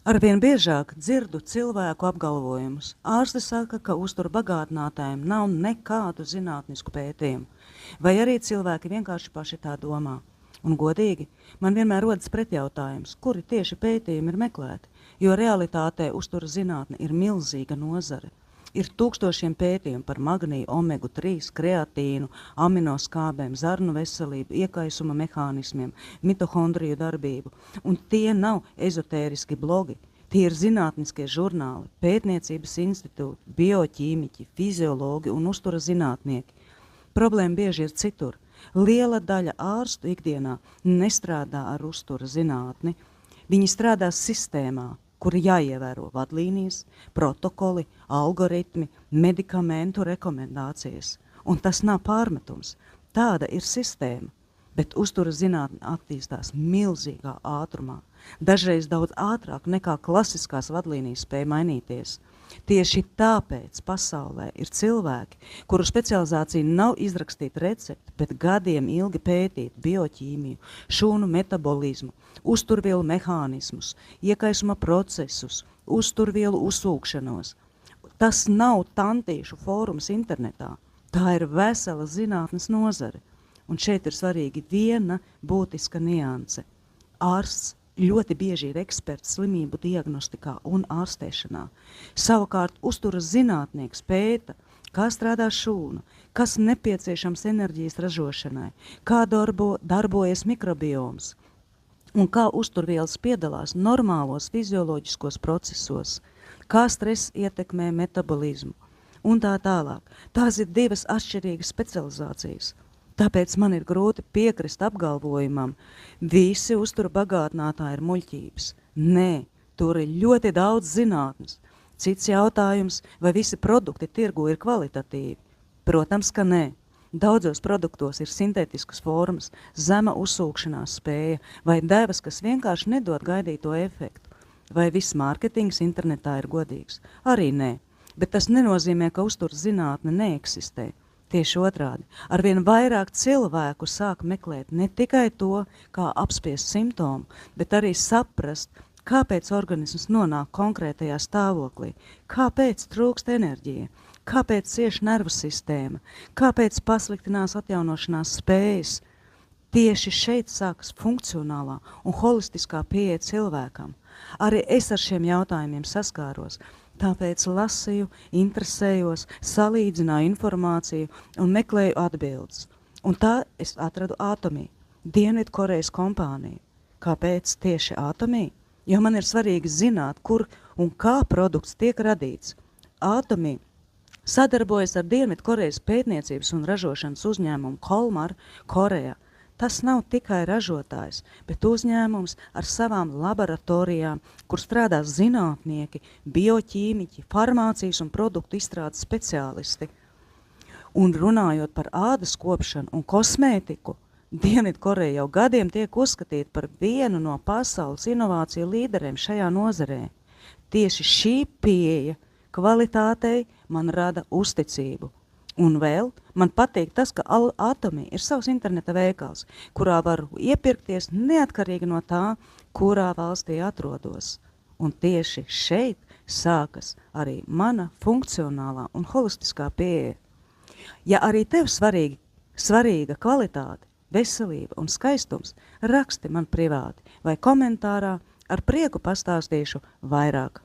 Arvien biežāk dzirdu cilvēku apgalvojumus. Ārsti saka, ka uzturu bagātinātājiem nav nekādu zinātnisku pētījumu. Vai arī cilvēki vienkārši paši tā domā. Un godīgi, man vienmēr rodas pretjautājums, kuri tieši pētījumi ir meklēti, jo realitātē uztura zinātne ir milzīga nozare. Ir tūkstošiem pētījumu par magniju, omegu 3, kreatīnu, aminoskābēm, zarnu veselību, iekaisuma mehānismiem, mitohondriju darbību. Un tie nav ezotēriski blogi. Tie ir zinātniskie žurnāli, pētniecības institūti, bioķīmiķi, fiziologi un uztura zinātnieki. Problēma bieži ir citur. Liela daļa ārstu ikdienā nestrādā ar uztura zinātni. Viņi strādā sistēmā, kuri jāievēro vadlīnijas, protokoli, algoritmi, medikamentu rekomendācijas. Un tas nav pārmetums. Tāda ir sistēma, bet uztura zinātne attīstās milzīgā ātrumā. Dažreiz daudz ātrāk nekā klasiskās vadlīnijas spēja mainīties. Tieši tāpēc pasaulē ir cilvēki, kuru specializācija nav izrakstīt recepti, bet gadiem ilgi pētīt bioķīmiju, šūnu metabolismu, uzturvielu mehānismus, iekaisuma procesus, uzturvielu uzsūkšanos. Tas nav tantīšu fórums internetā. Tā ir vesela zinātnes nozare. Un šeit ir svarīgi viena būtiska nianse. Ārsts ļoti bieži ir eksperts slimību diagnostikā un ārstēšanā. Savukārt uzturas zinātnieks pēta, kā strādā šūna, kas nepieciešams enerģijas ražošanai, kā darbojas mikrobioms un kā uzturvielas piedalās normālos fizioloģiskos procesos, kā stress ietekmē metabolismu un tā tālāk. Tās ir divas atšķirīgas specializācijas. Tāpēc man ir grūti piekrist apgalvojumam, visi uztura bagātinātāji ir muļķības. Nē, tur ir ļoti daudz zinātnes. Cits jautājums, vai visi produkti tirgu ir kvalitatīvi? Protams, ka nē. Daudzos produktos ir sintētiskas formas, zema uzsūkšanās spēja vai devas, kas vienkārši nedod gaidīto efektu. Vai viss mārketings internetā ir godīgs? Arī nē, bet tas nenozīmē, ka uzturas zinātne neeksistē. Tieši otrādi, arvien vairāk cilvēku sāk meklēt ne tikai to, kā apspiest simptomu, bet arī saprast, kāpēc organisms nonāk konkrētajā stāvoklī, kāpēc trūkst enerģija, kāpēc cieš nervu sistēma, kāpēc pasliktinās atjaunošanās spējas. Tieši šeit sākas funkcionālā un holistiskā pieeja cilvēkam. Arī es ar šiem jautājumiem saskāros. Tāpēc lasīju, interesējos, salīdzināju informāciju un meklēju atbildes. Un tā es atradu Atomī, Dienvidkorejas kompāniju. Kāpēc tieši Atomī? Jo man ir svarīgi zināt, kur un kā produkts tiek radīts. Atomī sadarbojas ar Dienvidkorejas pētniecības un ražošanas uzņēmumu Kolmar, Korejā. Tas nav tikai ražotājs, bet uzņēmums ar savām laboratorijām, kur strādā zinātnieki, bioķīmiķi, farmācijas un produktu izstrādes speciālisti. Un runājot par ādas kopšanu un kosmētiku, Dienvidkoreja jau gadiem tiek uzskatīta par vienu no pasaules inovāciju līderiem šajā nozarē. Tieši šī pieeja kvalitātei man rada uzticību. Un vēl man patīk tas, ka Atomī ir savs interneta veikals, kurā varu iepirkties neatkarīgi no tā, kurā valstī atrodos. Un tieši šeit sākas arī mana funkcionālā un holistiskā pieeja. Ja arī tev svarīga kvalitāte, veselība un skaistums, raksti man privāti vai komentārā, ar prieku pastāstīšu vairāk.